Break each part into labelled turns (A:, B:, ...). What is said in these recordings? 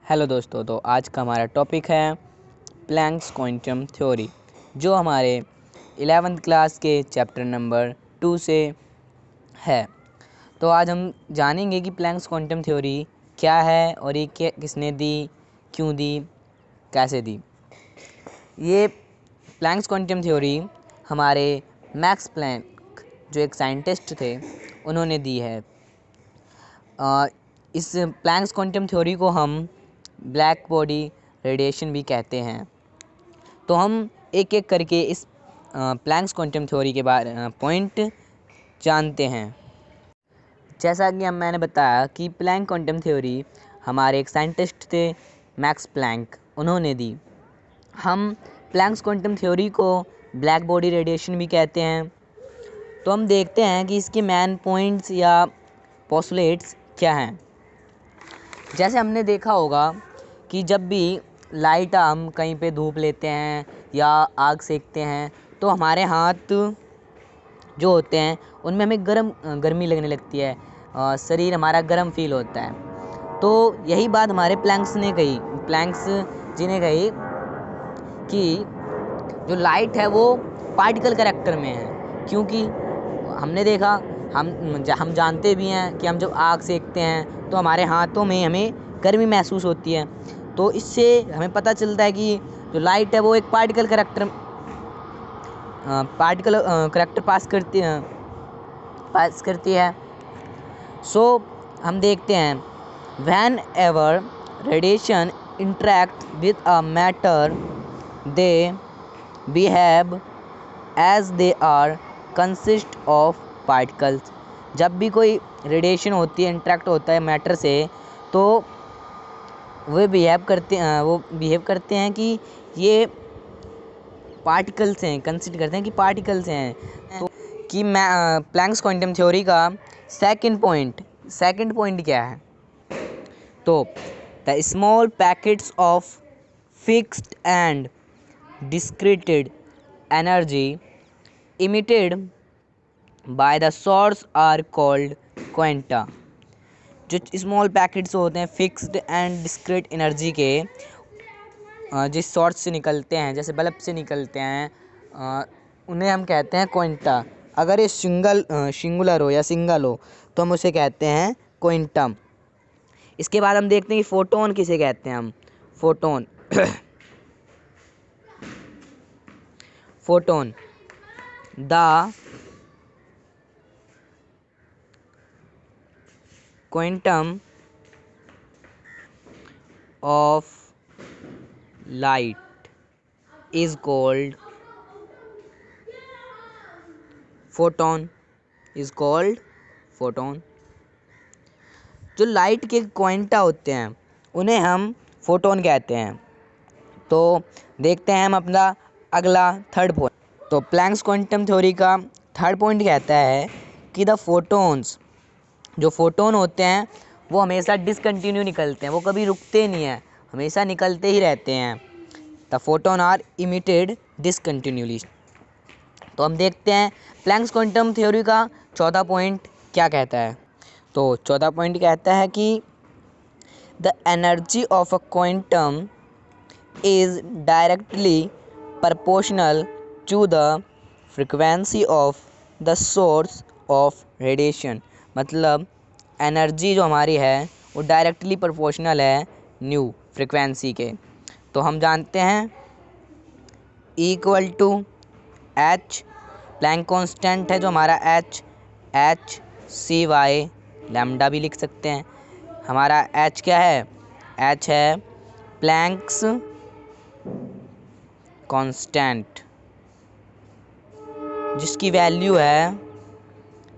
A: Hello दोस्तों, तो आज का हमारा टॉपिक है प्लैंक्स क्वांटम थ्योरी, जो हमारे 11th क्लास के चैप्टर नंबर 2 से है। तो आज हम जानेंगे कि प्लैंक्स क्वांटम थ्योरी क्या है और ये किसने दी, क्यों दी, कैसे दी। ये प्लैंक्स क्वांटम थ्योरी हमारे मैक्स प्लैंक, जो एक साइंटिस्ट थे, उन्होंने दी है। इस प्लैंक्स क्वांटम थ्योरी को हम ब्लैक बॉडी रेडिएशन भी कहते हैं। तो हम एक एक करके इस प्लैंक्स क्वांटम थ्योरी के बारे पॉइंट जानते हैं। जैसा कि मैंने बताया कि प्लैंक क्वांटम थ्योरी हमारे एक साइंटिस्ट थे, मैक्स प्लैंक, उन्होंने दी। हम प्लैंक्स क्वांटम थ्योरी को ब्लैक बॉडी रेडिएशन भी कहते हैं। तो हम देखते हैं कि इसके मेन पॉइंट्स या पोस्टुलेट्स क्या हैं। जैसे हमने देखा होगा कि जब भी लाइट हम कहीं पे धूप लेते हैं या आग सेकते हैं तो हमारे हाथ जो होते हैं उनमें हमें गर्मी लगने लगती है, शरीर हमारा गर्म फील होता है। तो यही बात हमारे प्लैंक्स जी ने कही कि जो लाइट है वो पार्टिकल कैरेक्टर में है, क्योंकि हमने देखा, हम जानते भी हैं कि हम जब आग सेकते हैं तो हमारे हाथों में हमें गर्मी महसूस होती है। तो इससे हमें पता चलता है कि जो लाइट है वो एक पार्टिकल कैरेक्टर पास करती है। सो हम देखते हैं, whenever radiation interact with a matter they behave as they are consist of particles. जब भी कोई रेडिएशन होती है, इंटरेक्ट होता है मैटर से, तो वो बिहेव करते हैं कि ये पार्टिकल्स हैं, कंसिडर करते हैं कि पार्टिकल्स हैं। तो कि प्लैंक्स क्वांटम थ्योरी का सेकंड पॉइंट क्या है? तो the small packets of fixed and discrete energy emitted by the source are called quanta. जो स्मॉल पैकेट्स होते हैं फिक्स्ड एंड डिस्क्रीट एनर्जी के, जिस सोर्स से निकलते हैं, जैसे बल्ब से निकलते हैं, उन्हें हम कहते हैं क्वांटा। अगर ये सिंगुलर हो या सिंगल हो तो हम उसे कहते हैं क्वांटम। इसके बाद हम देखते हैं कि फोटोन किसे कहते हैं। हम photon the quantum of light is called photon. जो लाइट के क्वांटा होते हैं उन्हें हम फोटोन कहते हैं। तो देखते हैं हम अपना अगला थर्ड पॉइंट। तो प्लैंक्स क्वांटम थ्योरी का थर्ड पॉइंट कहता है कि द फोटोन्स, जो फोटोन होते हैं वो हमेशा डिसकंटिन्यू निकलते हैं, वो कभी रुकते नहीं हैं, हमेशा निकलते ही रहते हैं। The photon are emitted discontinuously. तो हम देखते हैं प्लैंक्स क्वांटम थ्योरी का चौथा पॉइंट क्या कहता है। तो चौथा पॉइंट कहता है कि the energy of a quantum is directly proportional to the frequency of the source of radiation। मतलब एनर्जी जो हमारी है वो डायरेक्टली प्रोपोर्शनल है न्यू फ्रिक्वेंसी के। तो हम जानते हैं equal to H, Planck constant है जो हमारा एच सी वाई लैम्डा भी लिख सकते हैं। हमारा एच क्या है? एच है प्लैंक्स कांस्टेंट, जिसकी वैल्यू है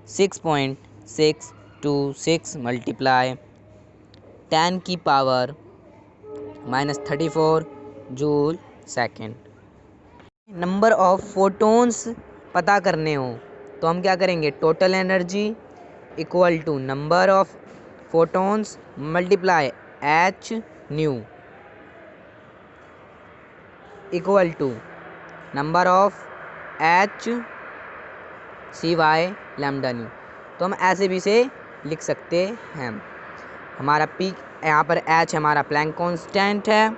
A: 6.626 multiply 10⁻⁻34 joule second. Number of photons पता करने हो तो हम क्या करेंगे? Total energy equal to number of photons multiply H nu equal to number of H C by lambda nu. तो हम ऐसे भी से लिख सकते हैं। हमारा पी यहाँ पर एच हमारा प्लैंक कांस्टेंट है,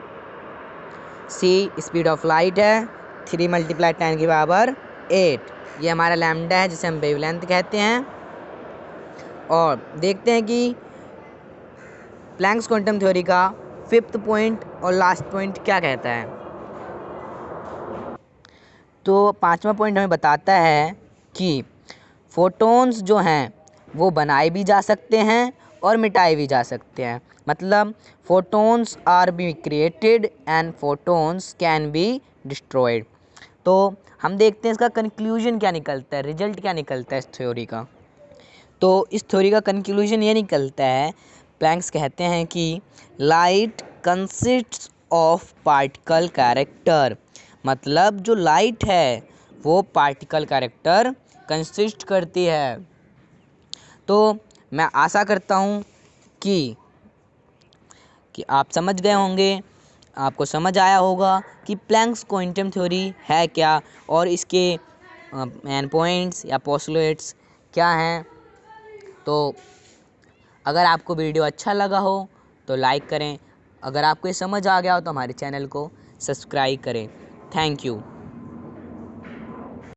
A: सी स्पीड ऑफ लाइट है, 3 × 10⁸ ये हमारा लैम्डा है जिसे हम वेवलेंथ कहते हैं। और देखते हैं कि प्लैंक्स क्वांटम थ्योरी का 5th पॉइंट और लास्ट पॉइंट क्या कहता है। तो 5वां पॉइंट हमें बताता है कि फोटॉन्स जो हैं वो बनाए भी जा सकते हैं और मिटाए भी जा सकते हैं। मतलब photons R be created and photons can be destroyed. तो हम देखते हैं इसका कंक्लूजन क्या निकलता है, रिजल्ट क्या निकलता है इस थ्योरी का। तो इस थ्योरी का कंक्लूजन ये निकलता है, प्लैंक्स कहते हैं कि light consists of particle character. मतलब जो लाइट है वो पार्टिकल कैरेक्टर कंसिस्ट करती है। तो मैं आशा करता हूँ कि आप समझ गए होंगे, आपको समझ आया होगा कि प्लैंक्स क्वांटम थ्योरी है क्या और इसके मेन पॉइंट्स या पोस्टुलेट्स क्या हैं। तो अगर आपको वीडियो अच्छा लगा हो तो लाइक करें, अगर आपको ये समझ आ गया हो तो हमारे चैनल को सब्सक्राइब करें। Thank you.